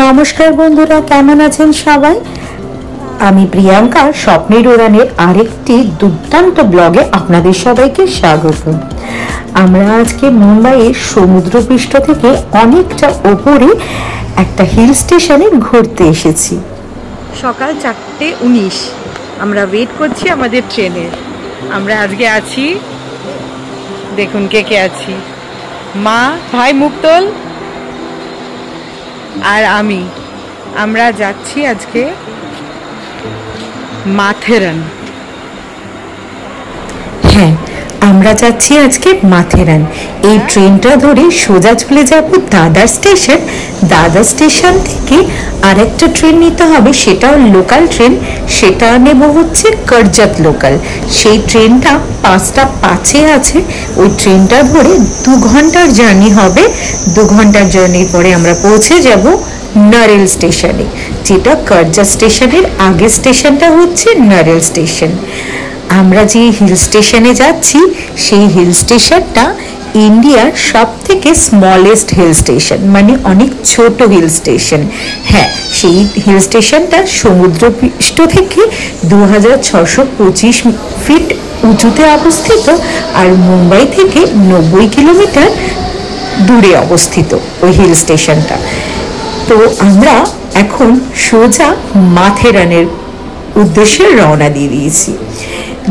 নমস্কার বন্ধুরা, কেমন আছেন সবাই? আমি প্রিয়াঙ্কা স্বপ্নের উড়ানের আরেকটি দুর্দান্ত ব্লগে আপনাদের সবাইকে স্বাগত। আমরা আজকে মুম্বাইয়ের সমুদ্রপৃষ্ঠ থেকে অনেকটা ওপরে একটা হিল স্টেশনে ঘুরতে এসেছি। সকাল 4:19 আমরা ওয়েট করছি আমাদের ট্রেনের। আমরা আজকে আছি, দেখুন কে কে আছি, মা, ভাই মুক্তল আর আমি। আমরা যাচ্ছি আজকে মাথেরান। হ্যাঁ, আমরা যাচ্ছি আজকে মাথেরান। এই ট্রেনটা ধরে সোজা চলে যাব দাদার স্টেশন। দাদার স্টেশন থেকে আরেকটা ট্রেন নিতে হবে, সেটাও লোকাল ট্রেন। সেটা নেব হচ্ছে কারজাত লোকাল। সেই ট্রেনটা 5:05 আছে। ওই ট্রেনটা ধরে 2 ঘন্টার জার্নি হবে। 2 ঘন্টার জার্নির পরে আমরা পৌঁছে যাব নারেল স্টেশনে, যেটা কারজাত স্টেশনের আগের স্টেশনটা হচ্ছে নারেল স্টেশন। আমরা যে হিল স্টেশনে যাচ্ছি সেই হিল স্টেশনটা ইন্ডিয়ার সব থেকে স্মলেস্ট হিল স্টেশন, মানে অনেক ছোট হিল স্টেশন। হ্যাঁ, সেই হিল স্টেশনটা সমুদ্রপৃষ্ঠ থেকে 2625 ফিট উঁচুতে অবস্থিত, আর মুম্বাই থেকে 90 কিলোমিটার দূরে অবস্থিত ওই হিল স্টেশনটা। তো আমরা এখন সোজা মাথেরানের উদ্দেশ্যে রওনা দিয়ে দিয়েছি।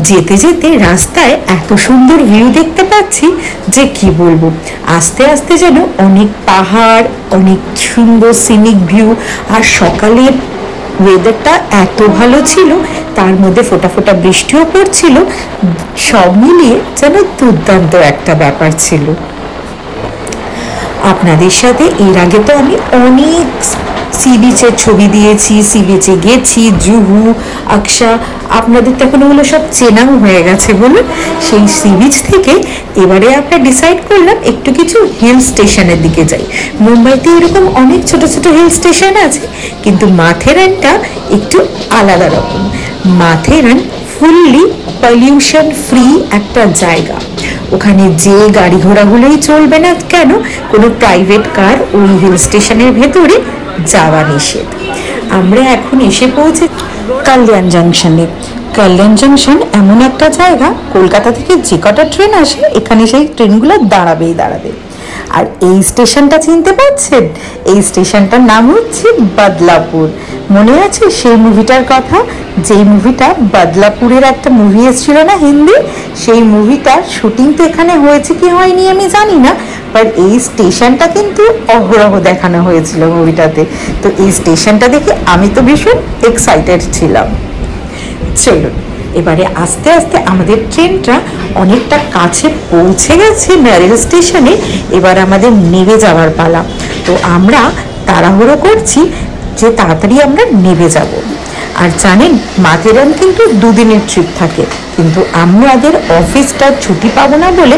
যেতে যেতে রাস্তায় এত সুন্দর ভিউ দেখতে পাচ্ছি যে কি বলবো। আস্তে আস্তে যেন অনেক পাহাড়, অনেক সুন্দর সিনিক ভিউ। আর সকালের ওয়েদারটা এত ভালো ছিল, তার মধ্যে ফোটা ফোটা বৃষ্টিও পড়ছিল। সব মিলিয়ে যেন দুর্দান্ত একটা ব্যাপার ছিল। আপনাদের সাথে এর আগে তো আমি অনেক সি বিচের ছবি দিয়েছি, সি বিচে গেছি, জুহু, আকশা। আপনাদের তো এখন ওগুলো সব চেনাও হয়ে গেছে বলুন। সেই সি বিচ থেকে এবারে আমরা ডিসাইড করলাম একটু কিছু হিল স্টেশনের দিকে যাই। মুম্বাইতে এরকম অনেক ছোট ছোট হিল স্টেশন আছে, কিন্তু মাথেরানটা একটু আলাদা রকম। মাথেরান ফুললি পলিউশন ফ্রি একটা জায়গা। ওখানে যে গাড়ি ঘোড়াগুলোই চলবে না কেন, কোনো প্রাইভেট কার ওই হিল স্টেশনের ভেতরে যাওয়া নিষেধ। আমরা এখন এসে পৌঁছে কল্যাণ জাংশনে। কল্যাণ জাংশন এমন একটা জায়গা, কলকাতা থেকে যে কটা ট্রেন আসে এখানে সেই ট্রেনগুলো দাঁড়াবেই দাঁড়াবে। আর এই স্টেশনটা চিনতে পারছেন? এই স্টেশনটার নাম হচ্ছে বদলাপুর। মনে আছে সেই মুভিটার কথা? যেই মুভিটা বদলাপুরের একটা মুভি এসেছিল না হিন্দি, সেই মুভিটার শুটিং তো এখানে হয়েছে কি হয়নি আমি জানি না, বাট এই স্টেশনটা কিন্তু অহরহ দেখানো হয়েছিল মুভিটাতে। তো এই স্টেশনটা দেখে আমি তো ভীষণ এক্সাইটেড ছিলাম। চলুন এবারে আস্তে আস্তে আমাদের ট্রেনটা অনেকটা কাছে পৌঁছে গেছে নারেল স্টেশনে। এবার আমাদের নেমে যাওয়ার পালা। তো আমরা তাড়াহুড়ো করছি যে তাড়াতাড়ি আমরা নেমে যাব। আর জানেন, মাথেরান কিন্তু 2 দিনের ট্রিপ থাকে, কিন্তু আমাদের অফিসটা ছুটি পাবো না বলে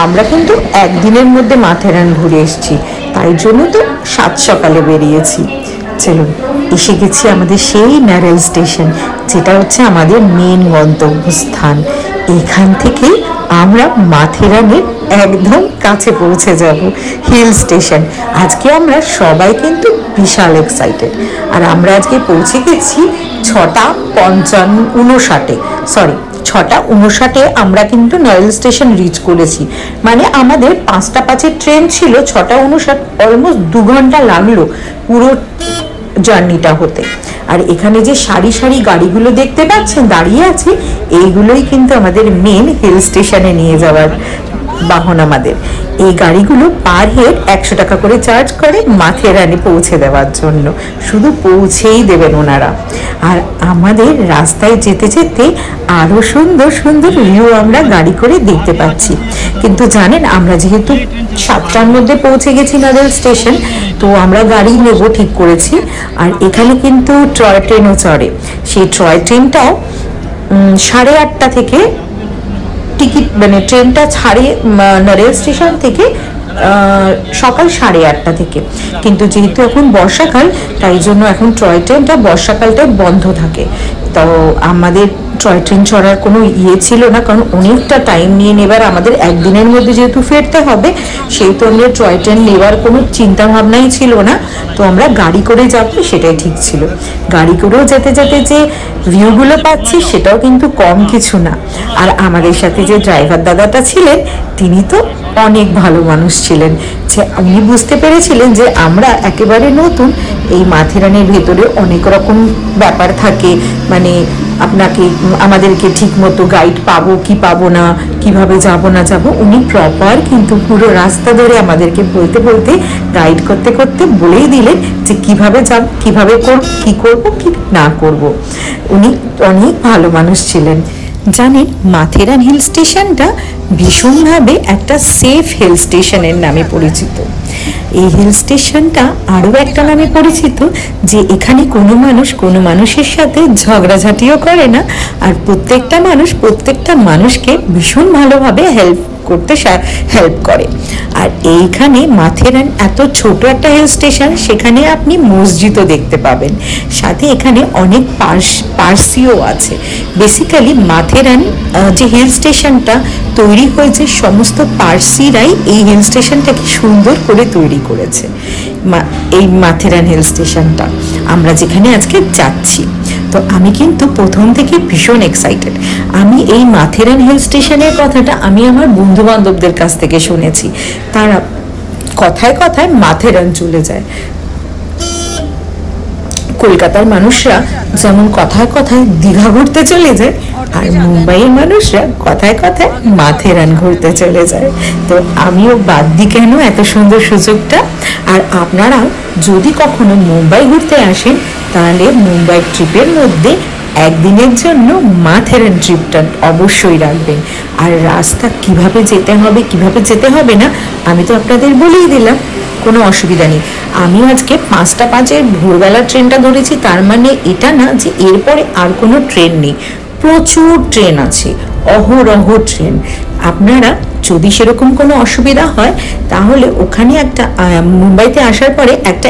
আমরা কিন্তু 1 দিনের মধ্যে মাথেরান ঘুরে এসেছি। তাই জন্য তো 7 সকালে বেরিয়েছি। চলুন, এসে গেছি আমাদের সেই নারেল স্টেশন, যেটা হচ্ছে আমাদের মেন গন্তব্যস্থান। এখান থেকেই আমরা মাথেরানের একদম কাছে পৌঁছে যাব, হিল স্টেশন। আজকে আমরা সবাই কিন্তু বিশাল এক্সাইটেড। আর আমরা আজকে পৌঁছে গেছি 6:59 আমরা কিন্তু নারেল স্টেশন রিচ করেছি। মানে আমাদের 5:05 ট্রেন ছিল, 6:59, অলমোস্ট 2 ঘন্টা লাগলো পুরো জার্নিটা হতে। আর এখানে যে সারি সারি গাড়িগুলো দেখতে পাচ্ছেন দাঁড়িয়ে আছে, এইগুলোই কিন্তু আমাদের মেন হিল স্টেশনে নিয়ে যাওয়ার বাহন। আমাদের এই গাড়িগুলো পার হেড 100 টাকা করে চার্জ করে মাথেরানে পৌঁছে দেওয়ার জন্য। শুধু পৌঁছেই দেবেন ওনারা। আর আমাদের রাস্তায় যেতে যেতে আরো সুন্দর সুন্দর ভিউ আমরা গাড়ি করে দেখতে পাচ্ছি। কিন্তু জানেন, আমরা যেহেতু 7টার মধ্যে পৌঁছে গেছি নারেল স্টেশন, তো আমরা গাড়ি নেব ঠিক করেছি। আর এখানে কিন্তু টয় ট্রেনও চড়ে। সেই টয় ট্রেনটাও 8:30 থেকে টিকিট, মানে ট্রেনটা ছাড়ে নারেল স্টেশন থেকে সকাল 8:30 থেকে। কিন্তু যেহেতু এখন বর্ষাকাল, তাই জন্য এখন টয় ট্রেনটা বর্ষাকালটায় বন্ধ থাকে। তো আমাদের টয় ট্রেন চড়ার কোনো ছিল না, কারণ অনেকটা টাইম নিয়ে নেবার, আমাদের একদিনের মধ্যে যেহেতু ফিরতে হবে সেহেতু আমরা টয় ট্রেন নেবার কোনো চিন্তা ভাবনাই ছিল না। তো আমরা গাড়ি করে যাব, সেটাই ঠিক ছিল। গাড়ি করেও যেতে যেতে যে ভিউগুলো পাচ্ছি সেটাও কিন্তু কম কিছু না। আর আমাদের সাথে যে ড্রাইভার দাদাটা ছিলেন তিনি তো অনেক ভালো মানুষ ছিলেন, যে উনি বুঝতে পেরেছিলেন যে আমরা একেবারে নতুন, এই মাথেরানের ভেতরে অনেক রকম ব্যাপার থাকে, মানে আপনাকে আমাদেরকে ঠিক মতো গাইড পাবো কি পাবো না, কিভাবে যাব না যাব, উনি প্রপার কিন্তু পুরো রাস্তা ধরে আমাদেরকে বলতে বলতে গাইড করতে করতে বলেই দিলেন যে কিভাবে যাব, কিভাবে কি করব কি না করব। উনি অনেক ভালো মানুষ ছিলেন। জানেন, মাথেরান হিল স্টেশনটা ভীষণভাবে একটা সেফ হিল স্টেশনের নামে পরিচিত। এই হিল স্টেশনটা আরও একটা নামে পরিচিত যে এখানে কোনো মানুষ কোনো মানুষের সাথে ঝগড়াঝাটিও করে না, আর প্রত্যেকটা মানুষ প্রত্যেকটা মানুষকে ভীষণ ভালোভাবে হেল্প করে। আর এইখানে মাথেরান এত ছোট একটা হিল স্টেশন, সেখানে আপনি মসজিদও দেখতে পাবেন, সাথে এখানে অনেক পার্সিও আছে। বেসিক্যালি মাথেরান যে হিল স্টেশনটা তৈরি হয়েছে, সমস্ত পার্সিরাই এই হিল স্টেশনটাকে সুন্দর করে তৈরি করেছে। এই মাথেরান হিল স্টেশনটা আমরা যেখানে আজকে যাচ্ছি, তো আমি কিন্তু প্রথম থেকে ভীষণ এক্সাইটেড। আমি এই মাথেরান হিল স্টেশনের কথাটা আমি আমার বন্ধু বান্ধবদের কাছ থেকে শুনেছি, তারা কথায় কথায় মাথেরান চলে যায়। কলকাতার মানুষরা যেমন কথায় কথায় দীঘা ঘুরতে চলে যায়, আর মুম্বাইয়ের মানুষরা কথায় কথায় মাথেরান ঘুরতে চলে যায়। তো আমিও বাদ দিই কেন এত সুন্দর সুযোগটা। আর আপনারাও যদি কখনো মুম্বাই ঘুরতে আসেন, তাহলে মুম্বাই ট্রিপের মধ্যে একদিনের জন্য মাথেরান ট্রিপটা অবশ্যই রাখবেন। আর রাস্তা কিভাবে যেতে হবে না আমি তো আপনাদের বলেই দিলাম, কোনো অসুবিধা নেই। আমি আজকে 5:05 ভোরবেলা ট্রেনটা ধরেছি, তার মানে এটা না যে এরপরে আর কোনো ট্রেন নেই, প্রচুর ট্রেন আছে, অহরহ ট্রেন। আপনারা যদি সেরকম কোনো অসুবিধা হয় তাহলে ওখানে একটা মুম্বাইতে আসার পরে একটা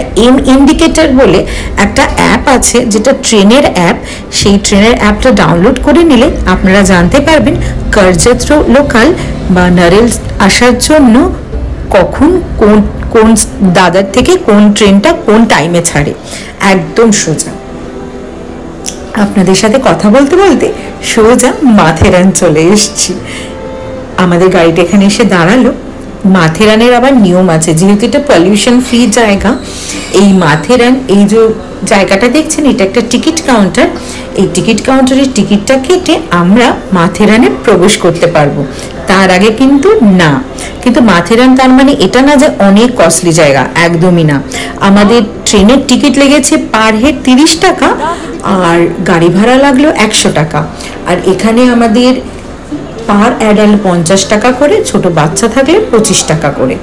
ইন্ডিকেটর বলে একটা অ্যাপ আছে, যেটা ট্রেনের অ্যাপ। সেই ট্রেনের অ্যাপটা ডাউনলোড করে নিলে আপনারা জানতে পারবেন কার্জত লোকাল বা নারেল আসার জন্য কখন কোন দাদার থেকে কোন ট্রেনটা কোন টাইমে ছাড়ে। একদম সোজা। আপনাদের সাথে কথা বলতে বলতে সোজা মাথেরান চলে এসেছি। আমাদের গাড়িটা এখানে এসে দাঁড়ালো। মাথেরানের আবার নিয়ম আছে, যেহেতু এটা পলিউশন ফ্রি জায়গা। এই মাথেরান, এই যে জায়গাটা দেখছেন, এটা একটা টিকিট কাউন্টার। এই টিকিট কাউন্টারের টিকিটটা কেটে আমরা মাথেরানে প্রবেশ করতে পারবো, তার আগে কিন্তু না। কিন্তু মাথেরান তার মানে এটা না যে অনেক কস্টলি জায়গা, একদমই না। আমাদের ট্রেনের টিকিট লেগেছে পার হেড 30 টাকা, আর গাড়ি ভাড়া লাগলো 100 টাকা। আর এখানে আমাদের পার অ্যাডাল্ট 50 টাকা করে, ছোট বাচ্চা থাকলে 25 টাকা করে।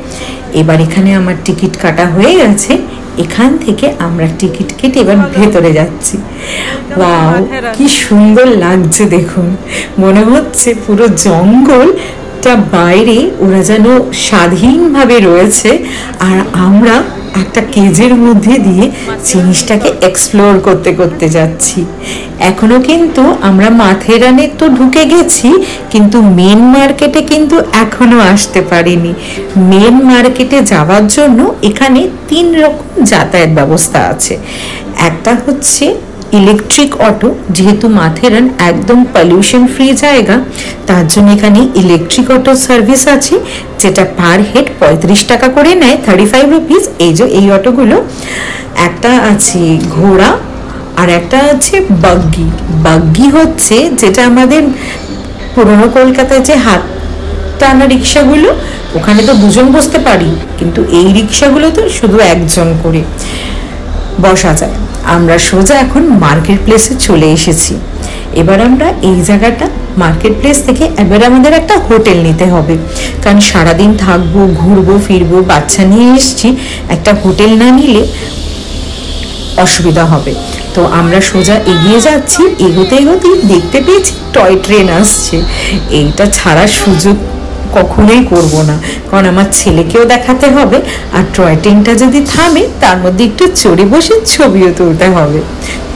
এবার এখানে আমার টিকিট কাটা হয়ে গেছে, এখান থেকে আমরা টিকিট কেটে এবার ভেতরে যাচ্ছি। ওয়াও, কি সুন্দর লাগছে দেখুন, মনে হচ্ছে পুরো জঙ্গলটা বাইরে ওরা যেন স্বাধীনভাবে রয়েছে, আর আমরা একটা কেজের মধ্যে দিয়ে জিনিসটাকে এক্সপ্লোর করতে করতে যাচ্ছি। এখনো কিন্তু আমরা মাথেরানে তো ঢুকে গেছি, কিন্তু মেন মার্কেটে কিন্তু এখনো আসতে পারিনি। মেন মার্কেটে যাওয়ার জন্য এখানে 3 রকম যাতায়াত ব্যবস্থা আছে। একটা হচ্ছে ইলেকট্রিক অটো, যেহেতু মাথেরান একদম পলিউশন ফ্রি জায়গা, তার জন্য এখানে ইলেকট্রিক অটো সার্ভিস আছে, যেটা পার হেড 35 টাকা করে নেয়, 35 রুপিস। এই অটোগুলো, একটা আছে ঘোড়া, আর একটা আছে বাগ্গি হচ্ছে যেটা আমাদের পুরনো কলকাতায় যে হাত টানা রিক্সাগুলো, ওখানে তো 2 জন বসতে পারি, কিন্তু এই রিক্সাগুলো তো শুধু 1 জন করে বসা যায়। আমরা সোজা এখন মার্কেট প্লেসে চলে এসেছি। এবার আমরা এই জায়গাটা মার্কেট প্লেস থেকে এবার আমাদের একটা হোটেল নিতে হবে, কারণ সারাদিন থাকবো, ঘুরবো ফিরবো, বাচ্চা নিয়ে এসছি, একটা হোটেল না নিলে অসুবিধা হবে। তো আমরা সোজা এগিয়ে যাচ্ছি, এগোতে দেখতে পেয়েছি টয় ট্রেন আসছে। এইটা ছাড়ার সুযোগ কখনোই করব না, কারণ আমার ছেলেকেও দেখাতে হবে, আর টয় ট্রেনটা যদি থামে তার মধ্যে একটু চড়ে বসে ছবিও তুলতে হবে।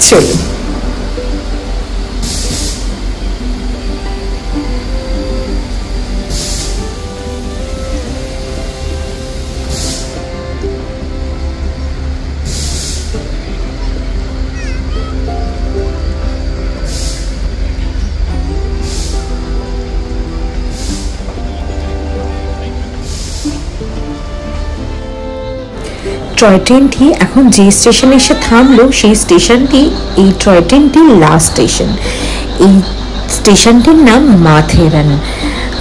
চলুন। টয় ট্রেনটি এখন যে স্টেশনে এসে থামলো সেই স্টেশনটি, এই টয় ট্রেনটির লাস্ট স্টেশন। এই স্টেশনটির নাম মাথেরান।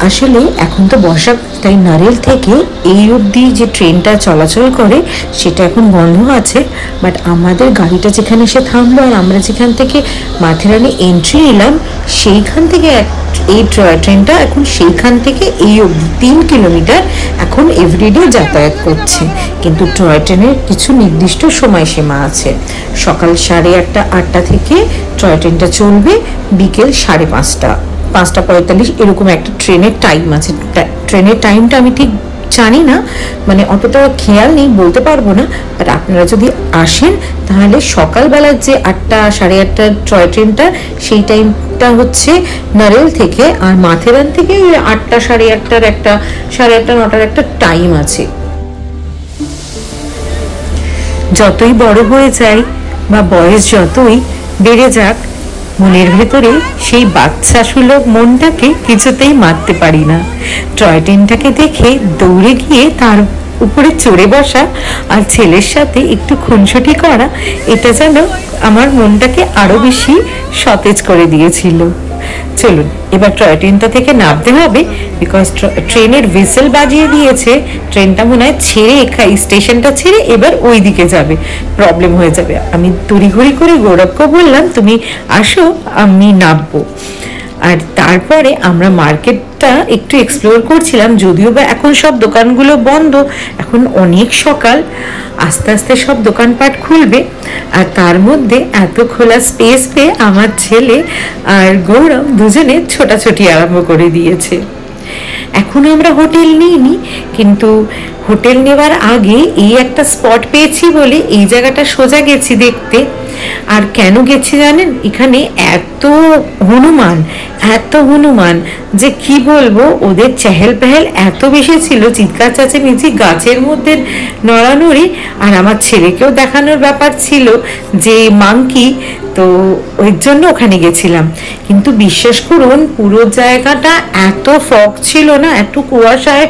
আসলে এখন তো বর্ষাকাল, তাই নারেল থেকে এই অবধি যে ট্রেনটা চলাচল করে সেটা এখন বন্ধ আছে। বাট আমাদের গাড়িটা যেখানে এসে থামলো আর আমরা যেখান থেকে মাথেরানে এন্ট্রি নিলাম সেইখান থেকে এই টয় ট্রেনটা এখন সেইখান থেকে এই অবধি 3 কিলোমিটার এখন এভরিডে যাতায়াত করছে। কিন্তু টয় ট্রেনের কিছু নির্দিষ্ট সময়সীমা আছে। সকাল 8:30 থেকে টয় ট্রেনটা চলবে, বিকেল 5:30, 5:45 এরকম একটা ট্রেনের টাইম আছে। ট্রেনের টাইমটা আমি ঠিক জানি না, মানে অতটা খেয়াল নেই, বলতে পারবো না। বাট আপনারা যদি আসেন তাহলে সকালবেলার যে 8টা 8:30 টয় ট্রেনটা, সেই টাইমটা হচ্ছে নারেল থেকে, আর মাথেরান থেকে 8টা 8:30 একটা 8:30 9টার একটা টাইম আছে। যতই বড় হয়ে যায় বা বয়স যতই বেড়ে যাক, মনের ভেতরে সেই বাচ্চা সুলভ মনটাকে কিছুতেই মারতে পারি না। টয় ট্রেনটাকে দেখে দৌড়ে গিয়ে তার উপরে চড়ে বসা আর ছেলের সাথে একটু খুনসুটি করা, এটা যেন আমার মনটাকে আরো বেশি সতেজ করে দিয়েছিল। চলুন এবার টয় ট্রেনটা থেকে নামতে হবে, বিকজ ট্রেনের হুইসেল বাজিয়ে দিয়েছে। ট্রেনটা মনে হয় ছেড়ে স্টেশনটা ছেড়ে এবার ওই দিকে যাবে, প্রবলেম হয়ে যাবে। আমি তড়িঘড়ি করে গৌরবকে বললাম তুমি আসো, আমি নামবো। আর তারপরে আমরা মার্কেটটা একটু এক্সপ্লোর করছিলাম, যদিও বা এখন সব দোকানগুলো বন্ধ, এখন অনেক সকাল, আস্তে আস্তে সব দোকানপাট খুলবে। আর তার মধ্যে এত খোলা স্পেস পেয়ে আমার ছেলে আর গৌরব দুজনে ছোটাছুটি আরম্ভ করে দিয়েছে। এখন আমরা হোটেল নিইনি, কিন্তু হোটেল নেওয়ার আগে এই একটা স্পট পেয়েছি বলে এই জায়গাটা সোজা গেছি দেখতে। আর কেন গেছি জানেন, এখানে এত হনুমান যে কি বলবো, ওদের চেহেল পেহেল এত বেশি ছিল, চিৎকার চেঁচামেচি, গাছের মধ্যে নড়ানড়ি। আর আমার ছেলেকেও দেখানোর ব্যাপার ছিল যে মাংকি, তো ওই জন্য ওখানে গেছিলাম। কিন্তু বিশ্বাস করুন পুরো জায়গাটা এত ফগ ছিল না, এত কুয়াশায়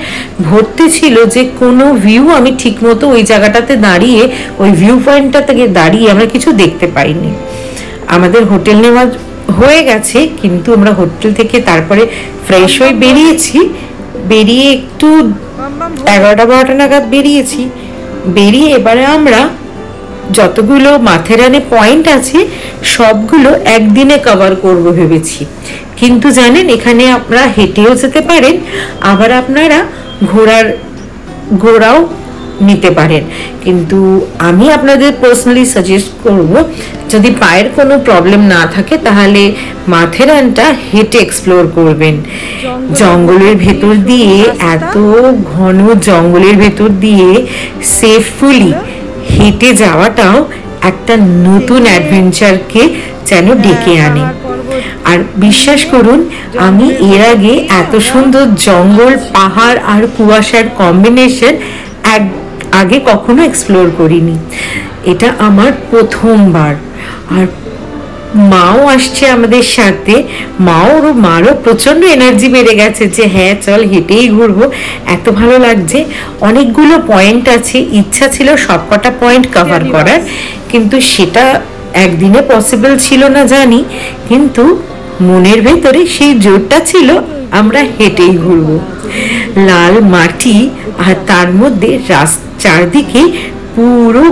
ভর্তি ছিল যে কোনো ভিউ আমি ঠিক মতো ওই জায়গাটাতে দাঁড়িয়ে, ওই ভিউ পয়েন্টটা থেকে দাঁড়িয়ে আমরা কিছু দেখতে পাইনি। আমাদের হোটেল নেওয়া হয়ে গেছে, কিন্তু আমরা হোটেল থেকে তারপরে ফ্রেশ হয়ে বেরিয়ে একটু 11টা-12টা নাগাদ বেরিয়ে এবারে আমরা যতগুলো মাথেরানে পয়েন্ট আছে সবগুলো একদিনে কভার করব ভেবেছি। কিন্তু জানেন এখানে আপনারা হেঁটেও যেতে পারেন, আবার আপনারা ঘোড়াও নিতে পারেন। কিন্তু আমি আপনাদের পার্সোনালি সাজেস্ট করব, যদি পায়ের কোনো প্রবলেম না থাকে তাহলে মাথেরানটা হেঁটে এক্সপ্লোর করবেন। জঙ্গলের ভেতর দিয়ে, এত ঘন জঙ্গলের ভেতর দিয়ে সেফফুলি হেঁটে যাওয়াটাও একটা নতুন অ্যাডভেঞ্চারকে যেন ডেকে আনে। আর বিশ্বাস করুন আমি এর আগে এত সুন্দর জঙ্গল, পাহাড় আর কুয়াশার কম্বিনেশন আগে কখনো এক্সপ্লোর করিনি। এটা আমার প্রথমবার। আর মাও আসছে আমাদের সাথে, মারও প্রচন্ড এনার্জি বেড়ে গেছে যে হ্যাঁ চল হেঁটেই ঘুরবো, এত ভালো লাগছে। অনেকগুলো পয়েন্ট আছে, ইচ্ছা ছিল সবকটা পয়েন্ট কভার করার, কিন্তু সেটা একদিনে পসিবল ছিল না জানি, কিন্তু মনের ভেতরে সেই জোরটা ছিল আমরা হেঁটেই ঘুরবো। লাল মাটি আর তার মধ্যে চারদিকে পুরো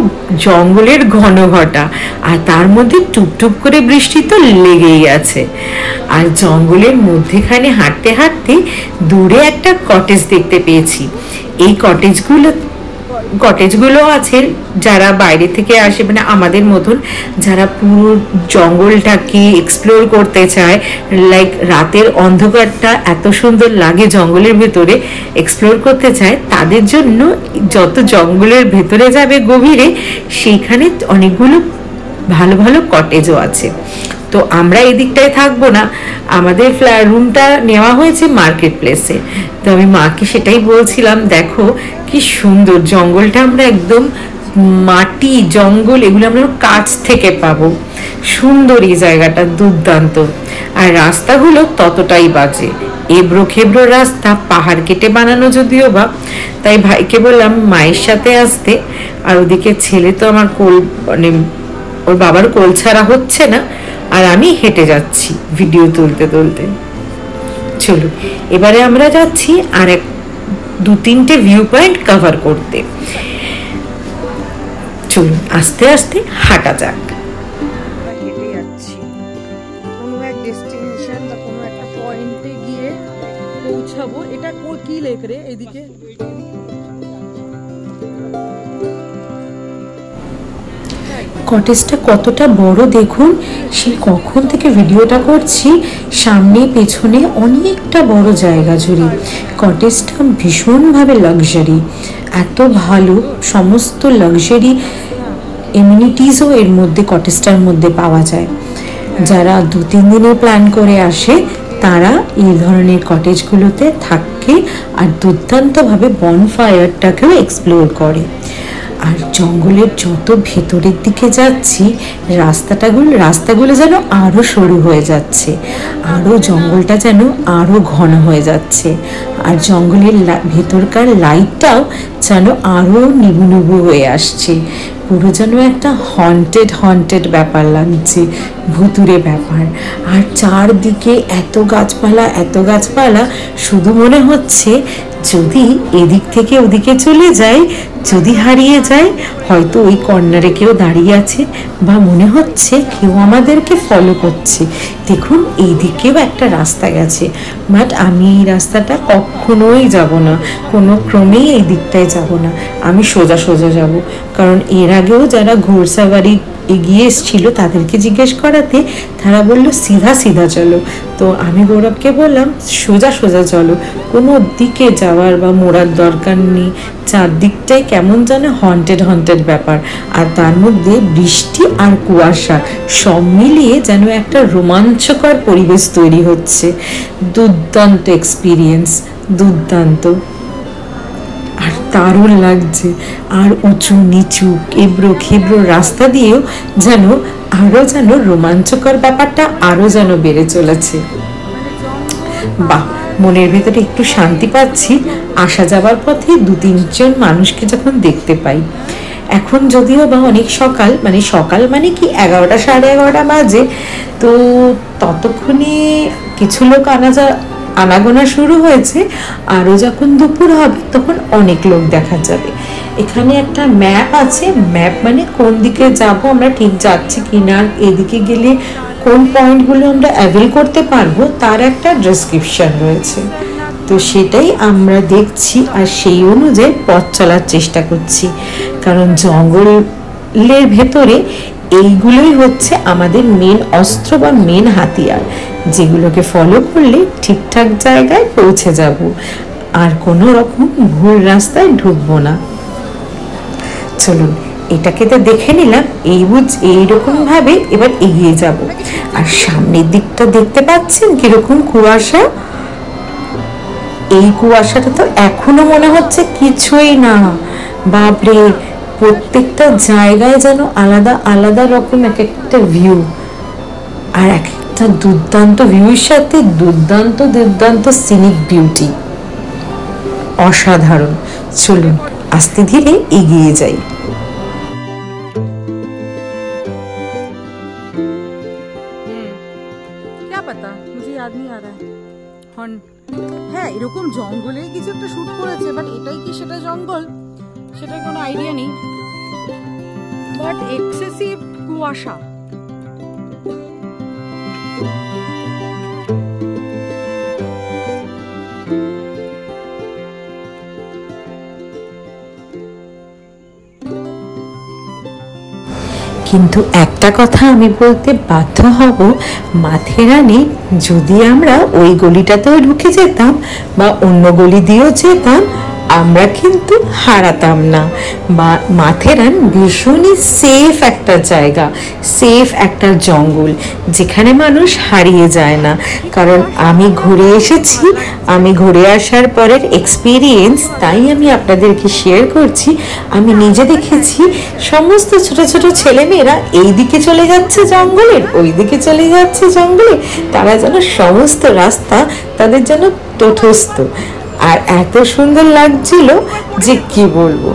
জঙ্গলের ঘনঘটা, আর তার মধ্যে টুপটুপ করে বৃষ্টি তো লেগেই আছে। আর জঙ্গলের মধ্যেখানে হাঁটতে হাঁটতে দূরে একটা কটেজ দেখতে পেয়েছি। এই কটেজগুলো আছে যারা বাইরে থেকে আসে, মানে আমাদের মতন যারা পুরো জঙ্গলটাকে এক্সপ্লোর করতে চায়, লাইক রাতের অন্ধকারটা এত সুন্দর লাগে জঙ্গলের ভেতরে, এক্সপ্লোর করতে চায়, তাদের জন্য যত জঙ্গলের ভেতরে যাবে গভীরে, সেইখানে অনেকগুলো ভালো ভালো কটেজও আছে। তো আমরা এই দিকটায় থাকবো না, আমাদের রুমটা নেওয়া হয়েছে মার্কেট প্লেসে। তো আমি মাকে সেটাই বলছিলাম, দেখো কি সুন্দর জঙ্গলটা, আমরা একদম মাটি জঙ্গল এগুলো আমরা কাছ থেকে পাবো, সুন্দর এই জায়গাটা, দুর্দান্ত। আর রাস্তাগুলো ততটাই বাজে, এবড়ো খেবড়ো রাস্তা, পাহাড় কেটে বানানো যদিও বা। তাই ভাইকে বললাম মায়ের সাথে আসতে, আর ওদিকে ছেলে তো আমার কোল, মানে ওর বাবার কোল ছাড়া হচ্ছে না, আর আমি হেঁটে যাচ্ছি ভিডিও তুলতে তুলতে। চলো এবারে আমরা যাচ্ছি আর এক 2-3টে ভিউ পয়েন্ট কভার করতে। চলুন আস্তে আস্তে হাঁটা যাক। হেঁটে যাচ্ছি কোনো এক ডেস্টিনেশন বা কোনো একটা পয়েন্টে গিয়ে পৌঁছাবো। এটা কি লেক রে এদিকে? কটেজটা কতটা বড় দেখুন, সেই কখন থেকে ভিডিওটা করছি, সামনে পেছনে অনেকটা বড় জায়গা জুড়ে। কটেজটা ভীষণভাবে লাক্সারি, এত ভালো, সমস্ত লাক্সারি এমিনিটিসও এর মধ্যে, কটেজটার মধ্যে পাওয়া যায়। যারা 2-3 দিনের প্ল্যান করে আসে তারা এই ধরনের কটেজগুলোতে থাকে আর দুর্দান্তভাবে বনফায়ারটাকেও এক্সপ্লোর করে। আর জঙ্গলের যত ভেতরের দিকে যাচ্ছি রাস্তাগুলো যেন আরো সরু হয়ে যাচ্ছে, আরো জঙ্গলটা যেন আরো ঘন হয়ে যাচ্ছে, আর জঙ্গলের ভেতরকার লাইটটাও যেন আরো নিবু নিবু হয়ে আসছে। পুরো যেন একটা হন্টেড ব্যাপার লাগছে, ভুতুরে ব্যাপার। আর চারদিকে এত গাছপালা, শুধু মনে হচ্ছে যদি এদিক থেকে ওদিকে চলে যাই, যদি হারিয়ে যায়, হয়তো ওই কর্নারে কেউ দাঁড়িয়ে আছে, বা মনে হচ্ছে কেউ আমাদেরকে ফলো করছে। দেখুন এই দিকেও একটা রাস্তা গেছে, বাট আমি এই রাস্তাটা কখনোই যাব না, কোনো ক্রমেই এই দিকটায় যাব না, আমি সোজা যাব। কারণ এর আগেও যারা ঘোড়সাওয়ারি এগিয়ে এসেছিল তাদেরকে জিজ্ঞেস করাতে তারা বললো সিধা চলো। তো আমি গৌরবকে বললাম সোজা চলো, কোনো দিকে যাওয়ার বা মোড়ার দরকার নেই, চারদিকটাই কেমন যেন হন্টেড ব্যাপার। আর তার মধ্যে বৃষ্টি আর কুয়াশা সব মিলিয়ে যেন একটা রোমাঞ্চকর পরিবেশ তৈরি হচ্ছে। দুর্দান্ত এক্সপিরিয়েন্স, দুর্দান্ত, আর দারুণ লাগছে। আর উঁচু নিচু এবড়ো খেবড়ো রাস্তা দিয়েও যেন রোমাঞ্চকর ব্যাপারটা আরো যেন বেড়ে চলেছে। বাহ, মনের ভেতরে একটু শান্তি পাচ্ছি আসা যাবার পথে 2-3 জন মানুষকে যখন দেখতে পাই। এখন যদিও বা অনেক সকাল মানে কি 11টা 11:30 বাজে, তো ততক্ষণে কিছু লোক আনাগোনা শুরু হয়েছে, আরো যখন দুপুর হবে তখন অনেক লোক দেখা যাবে। এখানে একটা ম্যাপ আছে, ম্যাপ মানে কোন দিকে যাব, আমরা ঠিক যাচ্ছি কিনা, এদিকে গেলে কোন পয়েন্টগুলো আমরা অ্যাভেল করতে পারবো তার একটা ডেসক্রিপশন রয়েছে। তো সেটাই আমরা দেখছি আর সেই অনুযায়ী পথ চলার চেষ্টা করছি, কারণ জঙ্গলের ভেতরে এইগুলোই হচ্ছে আমাদের মেন অস্ত্র বা মেন হাতিয়ার, যেগুলোকে ফলো করলে ঠিকঠাক জায়গায় পৌঁছে যাব আর কোনো রকম ভুল রাস্তায় ঢুকবো না। চলুন এটাকে তো দেখে নিলাম, এইরকম ভাবে এবার এগিয়ে যাব। আর সামনের দিকটা দেখতে পাচ্ছেন কিরকম কুয়াশা, এই কুয়াশাটা তো এখনো মনে হচ্ছে কিছুই না। বাপরে, প্রত্যেকটা জায়গায় যেন আলাদা রকম এক একটা ভিউ, আর এক একটা দুর্দান্ত ভিউর সাথে দুর্দান্ত সিনিক বিউটি, অসাধারণ। চলুন আস্তে ধীরে এগিয়ে যাই। হ্যাঁ, এরকম জঙ্গলে কিছু একটা শুট করেছে, বাট এটাই কি সেটা জঙ্গল সেটার কোনো আইডিয়া নেই। বাট এক্সেসিভ কুয়াশা, কিন্তু একটা কথা আমি বলতে বাধ্য হব, মাথেরানে যদি আমরা ওই গলিটাতেও ঢুকে যেতাম বা অন্য গলি দিয়েও যেতাম, আমরা কিন্তু হারাতাম না। মাথেরান ভীষণই সেফ একটা জায়গা, সেফ একটা জঙ্গল, যেখানে মানুষ হারিয়ে যায় না। কারণ আমি ঘুরে এসেছি, আমি ঘুরে আসার পরের এক্সপিরিয়েন্স, তাই আমি আপনাদেরকে শেয়ার করছি। আমি নিজে দেখেছি সমস্ত ছোট ছোট ছেলেমেয়েরা এই দিকে চলে যাচ্ছে জঙ্গলের, ওই দিকে চলে যাচ্ছে জঙ্গলে, তারা যেন সমস্ত রাস্তা তাদের যেন তটস্থ। আর এত সুন্দর লাগছিল যে কি বলবো,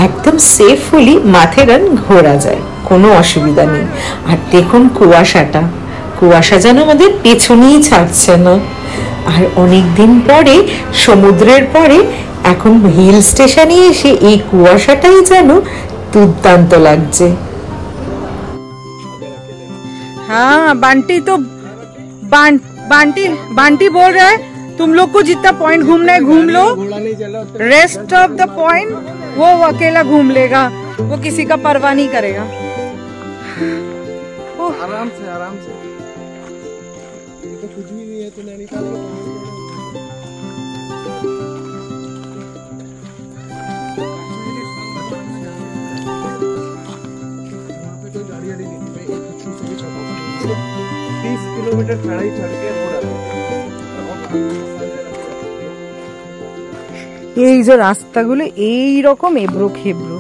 একদম সেফলি মাথেরান ঘোরা যায়, কোনো অসুবিধা নেই। আর দেখুন কুয়াশাটা, কুয়াশা যেন আমাদের পেছনেই ছাড়ছে না। আর অনেক দিন পরে, সমুদ্রের পরে এখন হিল স্টেশনে এসে এই কুয়াশাটাই যেন দুর্দান্ত লাগছে। हाँ बंटी तो बंटी बंटी बोल रहा है तुम लोग को जितना पॉइंट घूमना है घूम लो, रेस्ट ऑफ द पॉइंट वो अकेला घूम लेगा, वो किसी का परवाह नहीं करेगा। आराम से आराम से, तो कुछ भी नहीं है तो नैनीताल में कोई गाड़ी वाड़ी नहीं, मैं एक अच्छी से भी चलता हूँ 30 किलोमीटर चढ़ाई चढ़ के रोड आते এই যে রাস্তাগুলো এই রকম এবড়ো খেবড়ো,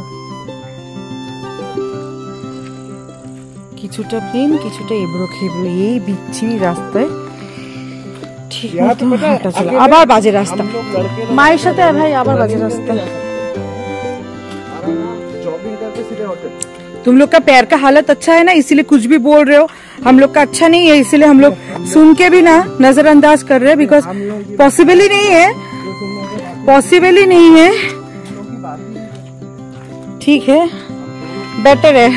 কিছুটা প্লেন কিছুটা এবড়ো খেবড়ো, এই বিচ্ছিরি রাস্তায় ঠিক মতো হাঁটা চলা। আবার বাজে রাস্তা, মায়ের সাথে ভাই আবার বাজে রাস্তা। जॉगिंग करके सीधे होटल। तुम लोग का पैर का हालत अच्छा है ना, इसीलिए कुछ भी बोल रहे हो। हम लोग का अच्छा नहीं है, इसीलिए हम लोग सुन के भी ना नजरअंदाज कर रहे हैं, बिकॉज पॉसिबल ही नहीं है, पॉसिबल ही नहीं है। ठीक है, बेटर है।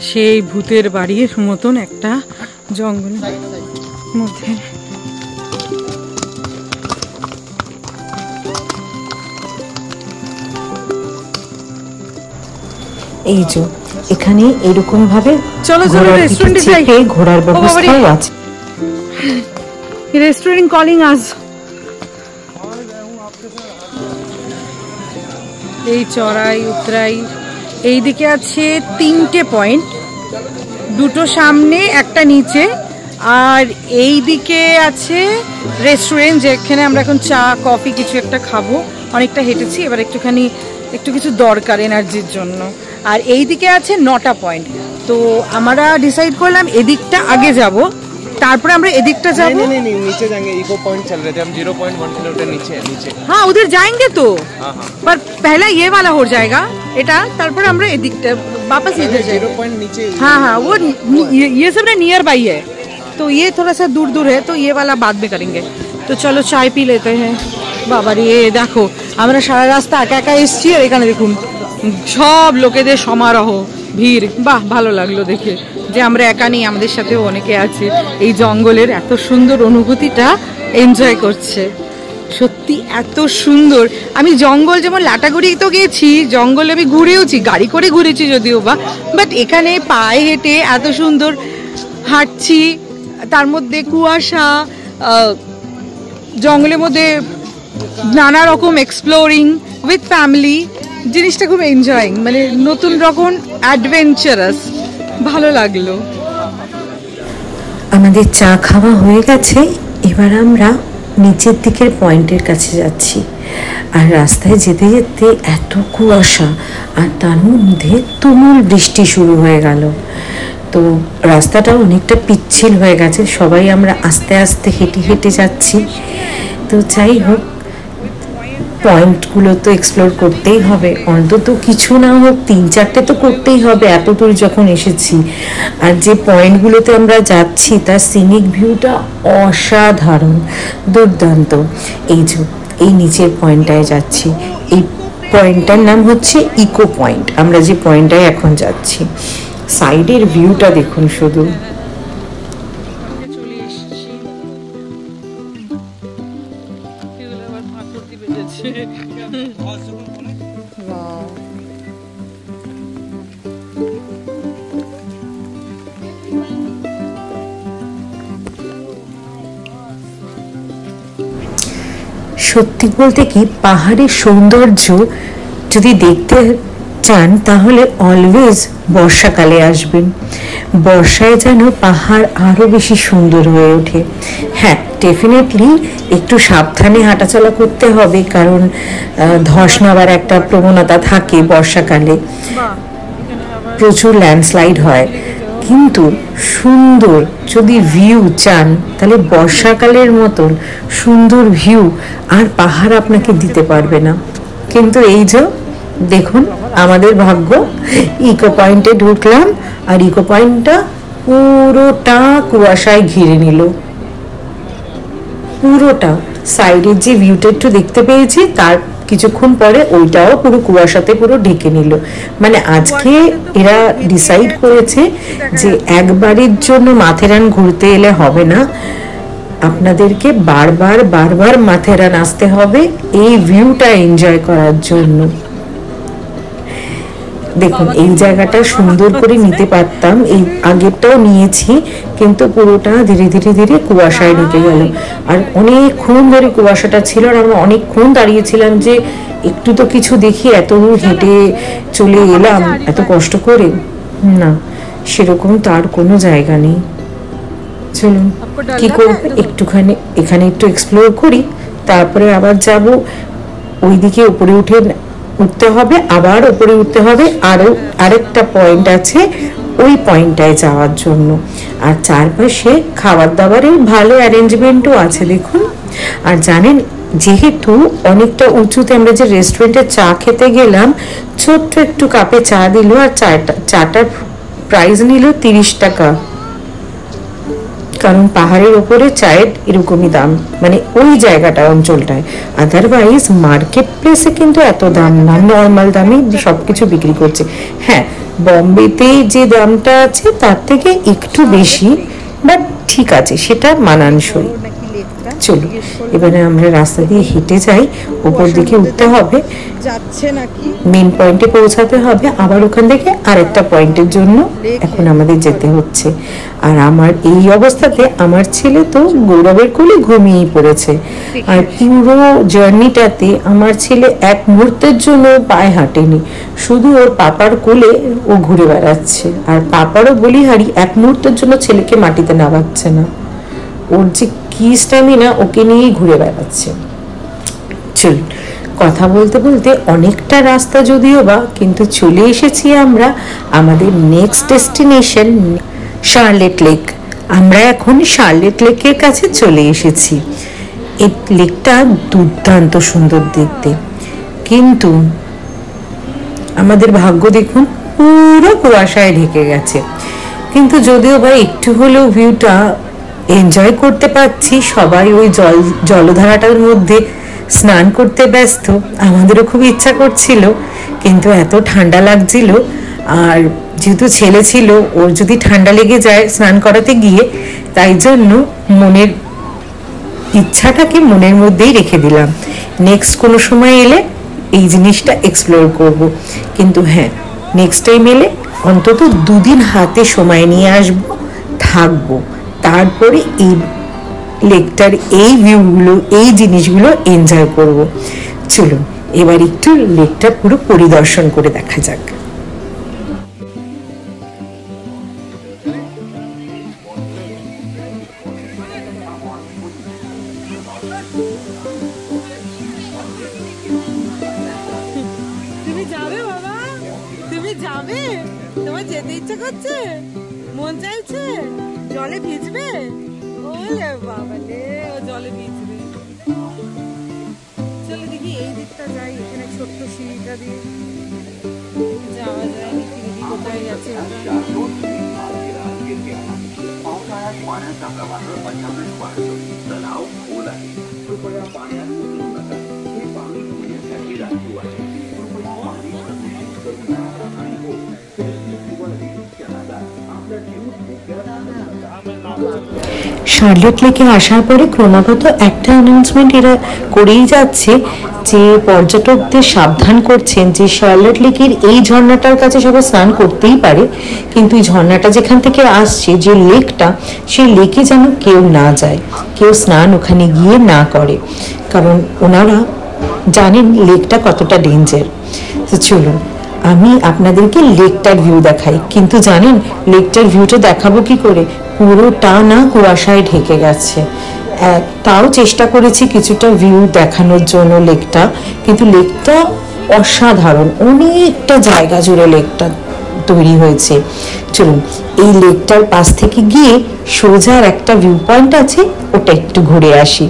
সেই ভূতের বাড়ির মতন একটা জঙ্গলের মধ্যে এই যে এখানে এরকম ভাবে চলো চলো রেস্টুরেন্টে যাই, ঘোরার ব্যবস্থাও আছে। রেস্টুরেন্ট কলিং আস। এই চড়াই উতরাই, এইদিকে আছে 3টে পয়েন্ট, 2টো সামনে একটা নিচে, আর এই দিকে আছে রেস্টুরেন্ট যেখানে আমরা এখন চা কফি কিছু একটা খাবো। অনেকটা হেঁটেছি, এবার একটু কিছু দরকার এনার্জির জন্য। আর এই দিকে আছে 9টা পয়েন্ট। তো আমরা ডিসাইড করলাম এদিকটা আগে যাব, তারপরে আমরা এদিকটা যাব। नहीं नहीं नीचे जाएंगे, इको पॉइंट चल रहे थे हम, 0.1 किलोमीटर नीचे नीचे। हाँ उधर जाएंगे तो, हाँ हाँ, पर पहला ये वाला हो जाएगा এটা, তারপরে আমরা এদিকটা वापस इधर जाएंगे। 0 नीचे। हाँ हाँ वो ये सब ना नियर बाई है, तो ये थोड़ा सा दूर दूर है, तो ये वाला बाद में करेंगे। तो चलो चाय पी लेते हैं। বাবা রে দেখো, আমরা সারা রাস্তা একা একা এসছি, আর এখানে দেখুন সব লোকেদের সমারোহ, ভিড়। বাহ, ভালো লাগলো দেখে যে আমরা একা নেই, আমাদের সাথেও অনেকে আছে, এই জঙ্গলের এত সুন্দর অনুভূতিটা এনজয় করছে। সত্যি এত সুন্দর। আমি জঙ্গল যেমন লাটাগুড়ি তো গেছি, জঙ্গলে আমি ঘুরেওছি, গাড়ি করে ঘুরেছি যদিও বা, বাট এখানে পায়ে হেঁটে এত সুন্দর হাঁটছি, তার মধ্যে কুয়াশা, জঙ্গলের মধ্যে নানা রকম এক্সপ্লোরিং উইথ ফ্যামিলি, জিনিসটা খুব এনজয়িং, মানে নতুন রকম অ্যাডভেঞ্চারাস, ভালো লাগলো। আমাদের চা খাওয়া হয়ে গেছে, এবার আমরা নিচের দিকের পয়েন্টের কাছে যাচ্ছি। আর রাস্তায় যেতে যেতে এত কুয়াশা, আর তার মধ্যে তুমুল বৃষ্টি শুরু হয়ে গেল। তো রাস্তাটাও অনেকটা পিচ্ছিল হয়ে গেছে, সবাই আমরা আস্তে আস্তে হেঁটে হেঁটে যাচ্ছি। তো যাই হোক, পয়েন্টগুলো তো এক্সপ্লোর করতেই হবে, অন্তত কিছু না হোক 3-4টে তো করতেই হবে, এত দূর যখন এসেছি। আর যে পয়েন্টগুলোতে আমরা যাচ্ছি তার সিনিক ভিউটা অসাধারণ, দুর্দান্ত। এই নিচের পয়েন্টটায় যাচ্ছি, এই পয়েন্টটার নাম হচ্ছে ইকো পয়েন্ট। আমরা যে পয়েন্টটায় এখন যাচ্ছি, সাইডের ভিউটা দেখুন শুধু। সত্যি বলতে কি, পাহাড়ের সৌন্দর্য যদি দেখতে চান তাহলে অলওয়েজ বর্ষাকালে আসবেন। বর্ষায় যেন পাহাড় আরো বেশি সুন্দর হয়ে ওঠে। হ্যাঁ, ডেফিনেটলি একটু সাবধানে হাঁটাচলা করতে হবে, কারণ ধস নামার একটা প্রবণতা থাকে বর্ষাকালে, প্রচুর ল্যান্ডস্লাইড হয়। কিন্তু সুন্দর যদি ভিউ চান তাহলে বর্ষাকালের মতন সুন্দর ভিউ আর পাহাড় আপনাকে দিতে পারবে না। কিন্তু এই যে দেখুন, আমাদের ভাগ্য, ইকো পয়েন্টে ঢুকলাম আর ইকো পয়েন্টটা পুরোটা কুয়াশায় ঘিরে নিল। পুরোটা সাইডের যে ভিউটা একটু দেখতে পেয়েছি, তার কিছুক্ষণ পরে ওইটাও পুরো কুয়াশাতে পুরো ঢেকে নিল। মানে আজকে এরা ডিসাইড করেছে যে একবারের জন্য মাথেরান ঘুরতে এলে হবে না, আপনাদেরকে বারবার বারবার মাথেরান আসতে হবে এই ভিউটা এনজয় করার জন্য। দেখুন, এই জায়গাটা সুন্দর করে নিতে পারতাম, এই আগেরটাও নিয়েছি, কিন্তু পুরোটা ধীরে ধীরে ধীরে কুয়াশায় ঢুকে গেল। আর অনেকক্ষণ ধরে কুয়াশাটা ছিল, আর আমরা অনেকক্ষণ দাঁড়িয়েছিলাম যে একটু তো কিছু দেখি, এত দূর হেঁটে চলে এলাম এত কষ্ট করে, না সেরকম তার কোনো জায়গা নেই। চলুন, কি করব, একটুখানি এখানে একটু এক্সপ্লোর করি, তারপরে আবার যাব ওইদিকে। উপরে উঠতে হবে, আবার উপরে উঠতে হবে, আরেকটা পয়েন্ট আছে, ওই পয়েন্টটায় যাওয়ার জন্য। আর চারপাশে খাবার দাবারের ভালো অ্যারেঞ্জমেন্টও আছে দেখুন। আর জানেন, যেহেতু অনেকটা উঁচুতে, আমরা যে রেস্টুরেন্টে চা খেতে গেলাম, ছোট্ট একটু কাপে চা দিল, আর চাটার প্রাইস নিল 30 টাকা। কারণ পাহাড়ের ওপরে চায়ের এরকমই দাম, মানে ওই জায়গাটা অঞ্চলটায়। আদারওয়াইজ মার্কেট প্লেসে কিন্তু এত দাম না, নর্মাল দামে সবকিছু বিক্রি করছে। হ্যাঁ, বম্বেতে যে দামটা আছে তার থেকে একটু বেশি, বাট ঠিক আছে, সেটা মানানসই। চলো এবারে আমরা রাস্তা দিয়ে হেঁটে যাই, উপর দিকে উঠতে হবে, যাচ্ছে নাকি মেন পয়েন্টে পৌঁছাতে হবে, আবার ওখান থেকে আরেকটা পয়েন্টের জন্য এখন আমাদের যেতে হচ্ছে। আর আমার এই অবস্থাতে আমার ছেলে তো গৌরবের কোলে ঘুমিয়েই পড়েছে। আর পুরো জার্নিটাতে আমার ছেলে এক মুহূর্তের জন্য পায়ে হাঁটেনি, শুধু ওর পাপার কোলে ও ঘুরে বেড়াচ্ছে। আর পাপারও বলিহারি এক মুহূর্তের জন্য ছেলেকে মাটিতে নামাচ্ছে না, ওর যে কি স্ট্যামিনা, ওকে নিয়েই ঘুরে বেড়াচ্ছে। চলুন, কথা বলতে বলতে অনেকটা রাস্তা যদিও বা, কিন্তু চলে এসেছি আমরা আমাদের নেক্সট ডেস্টিনেশন শার্লেট লেক। আমরা এখন শার্লেট লেকের কাছে চলে এসেছি। এই লেকটা দুর্দান্ত সুন্দর দেখতে, কিন্তু আমাদের ভাগ্য দেখুন পুরো কুয়াশায় ঢেকে গেছে। কিন্তু যদিও বা একটু হলেও ভিউটা এনজয় করতে পারছি, সবাই ওই জলধারাটার মধ্যে স্নান করতে ব্যস্ত। আমাদেরও খুব ইচ্ছা করছিল, কিন্তু এত ঠান্ডা লাগছিল, আর যেহেতু ছেলে ছিল, ওর যদি ঠান্ডা লেগে যায় স্নান করাতে গিয়ে, তাই জন্য মনের ইচ্ছাটাকে মনের মধ্যেই রেখে দিলাম। নেক্সট কোনো সময় এলে এই জিনিসটা এক্সপ্লোর করব। কিন্তু হ্যাঁ, নেক্সট টাইম এলে অন্তত 2 দিন হাতে সময় নিয়ে আসবো, থাকবো, তারপরে এই লেকটার এই ভিউগুলো, এই জিনিসগুলো এনজয় করব। চলুন এবার একটু লেকটা পুরো পরিদর্শন করে দেখা যাক। তুমি যাবে বাবা, তুমি যাবে? তোমার যেতে ইচ্ছা করছে, মন চাইছে জলে ভিজবে? ওলে বাবা রে, ও জলে ভিজবে। চলো দেখি এই দিকটা যাই, এখানে ছোট্ট সিঁড়িটা দিয়ে যাওয়া যায়। দেখি দেখি কোথায় গেছে। শার্লেট লেকে আসার পরে ক্রমাগত একটা অ্যানাউন্সমেন্ট এরা করেই যাচ্ছে যে পর্যটকদের সাবধান করছেন যে শার্লট লেকের এই ঝর্ণাটার কাছে সবাই স্নান করতেই পারে, কিন্তু এই ঝর্ণাটা যেখান থেকে আসছে, যে লেকটা, সেই লেকে যেন কেউ না যায়, কেউ স্নান ওখানে গিয়ে না করে, কারণ ওনারা জানেন লেকটা কতটা ডেঞ্জার। তো চলুন আমি আপনাদেরকে লেকটার ভিউ দেখাই, কিন্তু জানেন লেকটার ভিউটা দেখাবো কি করে, পুরোটা না কুয়াশায় ঢেকে গেছে। তাও চেষ্টা করেছি কিছুটা ভিউ দেখানোর জন্য লেকটা, কিন্তু লেকটা অসাধারণ, অনেকটা জায়গা জুড়ে লেকটা তৈরি হয়েছে। চলুন এই লেকটার পাশ থেকে গিয়ে সোজার একটা ভিউ পয়েন্ট আছে, ওটা একটু ঘুরে আসি,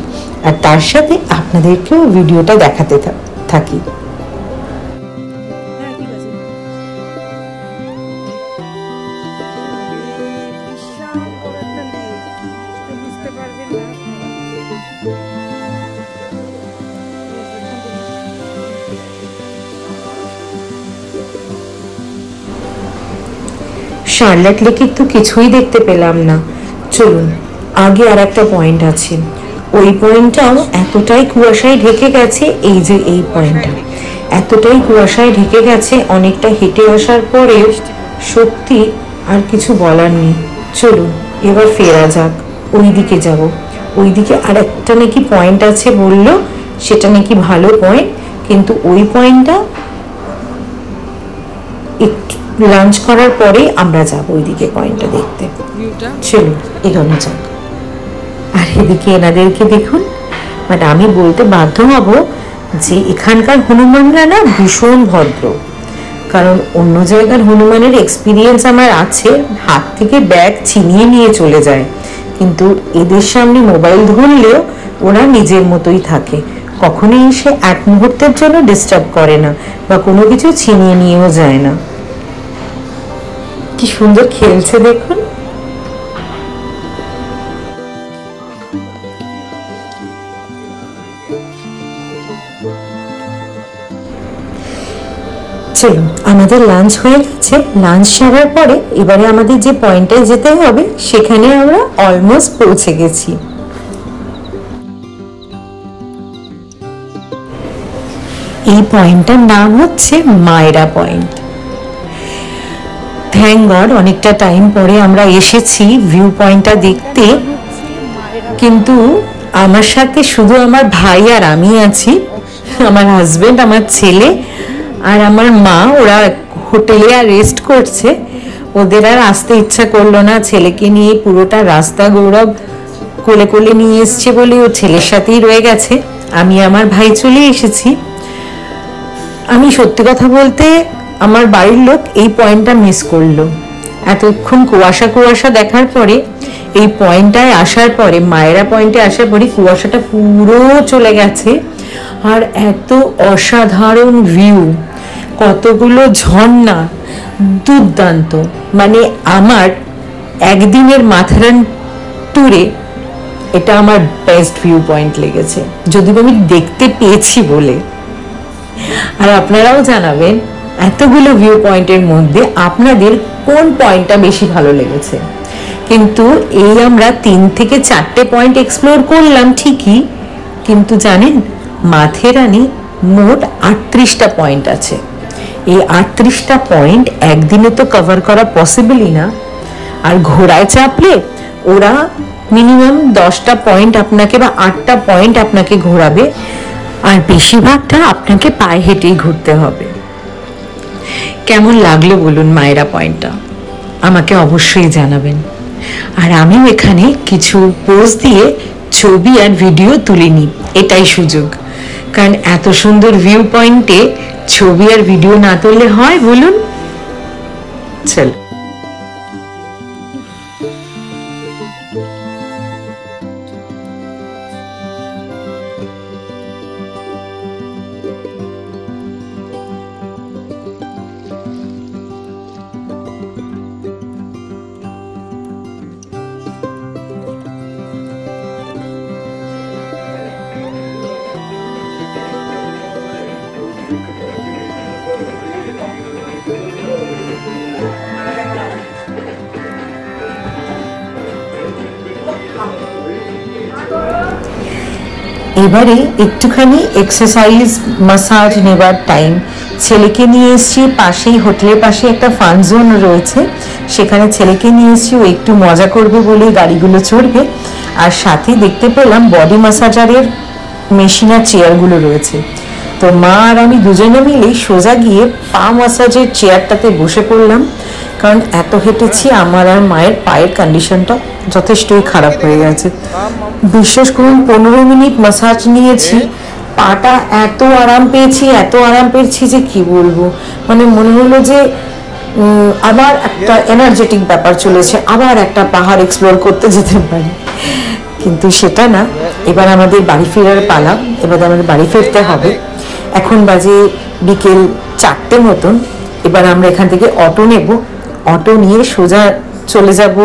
আর তার সাথে আপনাদেরকেও ভিডিওটা দেখাতে থাকি। শার্লট লেকের তো কিছুই দেখতে পেলাম না। চলুন আগে আর একটা পয়েন্ট আছে, ওই পয়েন্টটাও এতটাই কুয়াশায় ঢেকে গেছে, এই যে এই পয়েন্টটা এতটাই কুয়াশায় ঢেকে গেছে, অনেকটা হেঁটে আসার পরে সত্যি আর কিছু বলার নেই। চলুন এবার ফেরা যাক, ওই দিকে যাব। ওইদিকে আর একটা নাকি পয়েন্ট আছে বললো, সেটা নাকি ভালো পয়েন্ট, কিন্তু ওই পয়েন্টটা একটু লাঞ্চ করার পরে আমরা যাব ওইদিকে পয়েন্টটা দেখতে। চলুন এগোনো যাক। আর এদিকে এনাদেরকে দেখুন, মানে আমি বলতে বাধ্য হব যে এখানকার হনুমানরা না ভীষণ ভদ্র, কারণ অন্য জায়গার হনুমানের এক্সপিরিয়েন্স আমার আছে, হাত থেকে ব্যাগ ছিনিয়ে নিয়ে চলে যায়, কিন্তু এদের সামনে মোবাইল ধরলেও ওরা নিজের মতোই থাকে, কখনোই এসে এক মুহূর্তের জন্য ডিস্টার্ব করে না বা কোনো কিছু ছিনিয়ে নিয়েও যায় না। কি সুন্দর খেলছে দেখুন। চলুন আমাদের লাঞ্চ হয়ে গেছে, লাঞ্চ সারার পরে এবারে আমাদের যে পয়েন্টে যেতে হবে সেখানে আমরা অলমোস্ট পৌঁছে গেছি। এই পয়েন্টটার নাম হচ্ছে মায়রা পয়েন্ট। থ্যাংক গড অনেকটা টাইম পরে আমরা এসেছি ভিউ পয়েন্টটা দেখতে, কিন্তু আমার সাথে শুধু আমার ভাই আর আমি আছি, আমার হাজবেন্ড, আমার ছেলে আর আমার মা, ওরা হোটেলে আর রেস্ট করছে, ওদের আর আসতে ইচ্ছা করলো না, ছেলেকে নিয়ে পুরোটা রাস্তা গৌরব কোলে কোলে নিয়ে এসছে বলে ও ছেলের সাথেই রয়ে গেছে, আমি আমার ভাই চলে এসেছি। আমি সত্যি কথা বলতে আমার বাড়ির লোক এই পয়েন্টটা মিস করলো, এতক্ষণ কুয়াশা কুয়াশা দেখার পরে এই পয়েন্টটায় আসার পরে, মায়েরা পয়েন্টে আসার পরে কুয়াশাটা পুরো চলে গেছে, আর এত অসাধারণ ভিউ, কতগুলো ঝর্ণা, দুর্দান্ত, মানে আমার একদিনের মাথারান ট্যুরে এটা আমার বেস্ট ভিউ পয়েন্ট লেগেছে, যদিও আমি দেখতে পেয়েছি বলে। আর আপনারাও জানাবেন এতগুলো ভিউ পয়েন্টের মধ্যে আপনাদের কোন পয়েন্টটা বেশি ভালো লেগেছে। কিন্তু এই আমরা 3 থেকে 4টে পয়েন্ট এক্সপ্লোর করলাম ঠিকই, কিন্তু জানেন মাথেরানে মোট 38টা পয়েন্ট আছে। এই 38টা পয়েন্ট একদিনে তো কভার করা পসিবলই না, আর ঘোড়ায় চাপলে ওরা মিনিমাম 10টা পয়েন্ট আপনাকে বা 8টা পয়েন্ট আপনাকে ঘোরাবে, আর বেশিরভাগটা আপনাকে পায়ে হেঁটেই ঘুরতে হবে। কেমন লাগলো বলুন মায়েরা পয়েন্টটা, আমাকে অবশ্যই জানাবেন। আর আমিও এখানে কিছু পোজ দিয়ে ছবি আর ভিডিও তুলে নিই, এটাই সুযোগ, কারণ এত সুন্দর ভিউ পয়েন্টে ছবি আর ভিডিও না তুললে হয় বলুন। চল এবারে একটুখানি এক্সারসাইজ মাসাজ নেবার টাইম। ছেলেকে নিয়ে এসেছি, পাশেই হোটেলের পাশে একটা ফান জোন রয়েছে, সেখানে ছেলেকে নিয়ে এসেছি, ও একটু মজা করবে বলে গাড়িগুলো চড়বে। আর সাথে দেখতে পেলাম বডি মাসাজারের মেশিন আর চেয়ারগুলো রয়েছে। তো মা আর আমি দুজনে মিলেই সোজা গিয়ে পা মাসাজের চেয়ারটাতে বসে পড়লাম, কারণ এত হেঁটেছি আমার আর মায়ের পায়ের কন্ডিশনটা যথেষ্টই খারাপ হয়ে গেছে। বিশ্বাস করুন 15 মিনিট মাসাজ নিয়েছি, পাটা এত আরাম পেয়েছি যে কি বলবো। মানে মনে হলো যে আবার একটা এনার্জেটিক ব্যাপার চলেছে, আবার একটা পাহাড় এক্সপ্লোর করতে যেতে পারি, কিন্তু সেটা না। এবার আমাদের বাড়ি ফেরার পালা, এবার আমাদের বাড়ি ফিরতে হবে। এখন বাজে বিকেল 4টে মতন। এবার আমরা এখান থেকে অটো নেব, অটো নিয়ে সোজা চলে যাব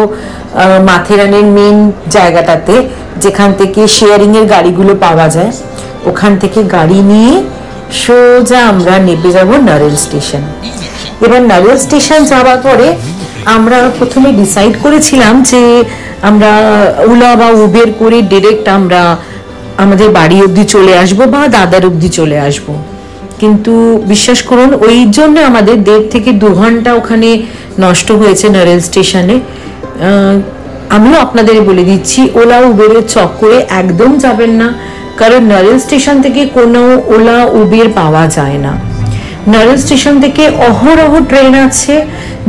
মাথেরানের মেন জায়গাটাতে, যেখান থেকে শেয়ারিং এর গাড়িগুলো পাওয়া যায়। ওখান থেকে গাড়ি নিয়ে সোজা আমরা নেমে যাব নারেল স্টেশন। এবার নারেল স্টেশন যাওয়ার পরে আমরা প্রথমে ডিসাইড করেছিলাম যে আমরা ওলা বা উবের করে ডিরেক্ট আমরা আমাদের বাড়ি অবধি চলে আসব বা দাদার অবধি চলে আসব, কিন্তু বিশ্বাস করুন ওই জন্য আমাদের 1.5 থেকে 2 ঘন্টা ওখানে নষ্ট হয়েছে নারেল স্টেশনে। আমিও আপনাদের বলে দিচ্ছি, ওলা উবেরের চক্করে একদম যাবেন না, কারণ নারেল স্টেশন থেকে কোনো ওলা উবের পাওয়া যায় না। নারেল স্টেশন থেকে অহরহ ট্রেন আছে,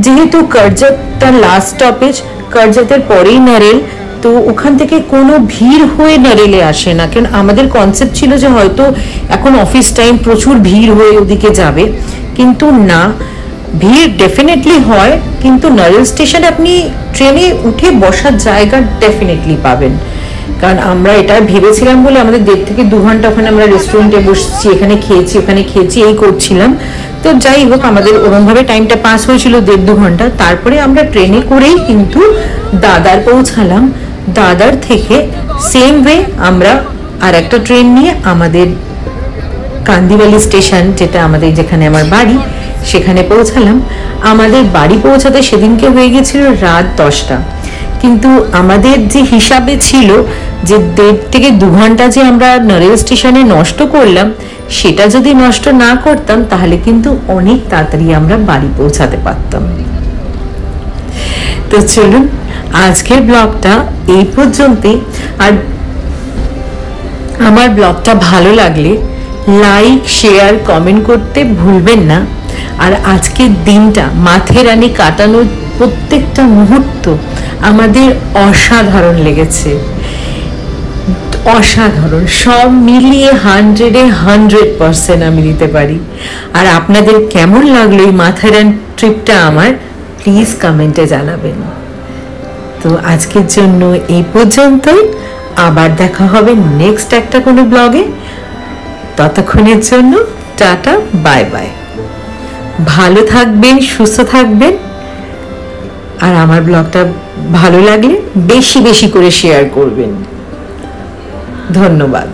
যেহেতু কারজাতটা লাস্ট স্টপেজ, কারজাতের পরেই নারেল, তো ওখান থেকে কোনো ভিড় হয়ে নারেলে আসে না। কারণ আমাদের কনসেপ্ট ছিল যে হয়তো এখন অফিস টাইম, প্রচুর ভিড় হয়ে ওদিকে যাবে, কিন্তু না, ভিড় ডেফিনেটলি হয়, কিন্তু নারেল স্টেশনে আপনি ট্রেনে উঠে বসার জায়গা ডেফিনেটলি পাবেন। কারণ আমরা এটা ভেবেছিলাম বলে আমাদের 1.5 থেকে 2 ঘন্টা ওখানে আমরা রেস্টুরেন্টে বসছি, এখানে খেয়েছি ওখানে খেয়েছি এই করছিলাম। তো যাই হোক, আমাদের ওরমভাবে টাইমটা পাস হয়েছিল 1.5-2 ঘন্টা। তারপরে আমরা ট্রেনে করেই কিন্তু দাদার পৌঁছালাম। দাদার থেকে সেম ওয়ে আমরা আর একটা ট্রেন নিয়ে আমাদের কান্দিবালি স্টেশন, যেটা আমাদের যেখানে আমার বাড়ি, সেখানে পৌঁছালাম। আমাদের বাড়ি পৌঁছাতে সেদিনকে হয়ে গেছিল রাত 10টা, কিন্তু আমাদের যে হিসাবে ছিল যে 1.5 থেকে 2 ঘন্টা যে আমরা নারেল স্টেশনে নষ্ট করলাম, সেটা যদি নষ্ট না করতাম তাহলে কিন্তু অনেক তাড়াতাড়ি আমরা বাড়ি পৌঁছাতে পারতাম। তো চলুন আজকের ব্লগটা এই পর্যন্তই। আর আমার ব্লগটা ভালো লাগলে লাইক, শেয়ার, কমেন্ট করতে ভুলবেন না। আর আজকের দিনটা মাথেরানে কাটানোর প্রত্যেকটা মুহূর্ত আমাদের অসাধারণ লেগেছে, অসাধারণ, সব মিলিয়ে 100-এ 100% আমি দিতে পারি। আর আপনাদের কেমন লাগলো এই মাথেরান ট্রিপটা আমার প্লিজ কমেন্টে জানাবেন। তো আজকের জন্য এই পর্যন্তই, আবার দেখা হবে নেক্সট একটা কোনো ব্লগে। ততক্ষণের জন্য টাটা, বাই বাই। ভালো থাকবেন, সুস্থ থাকবেন, আর আমার ব্লগটা ভালো লাগলে বেশি বেশি করে শেয়ার করবেন। ধন্যবাদ।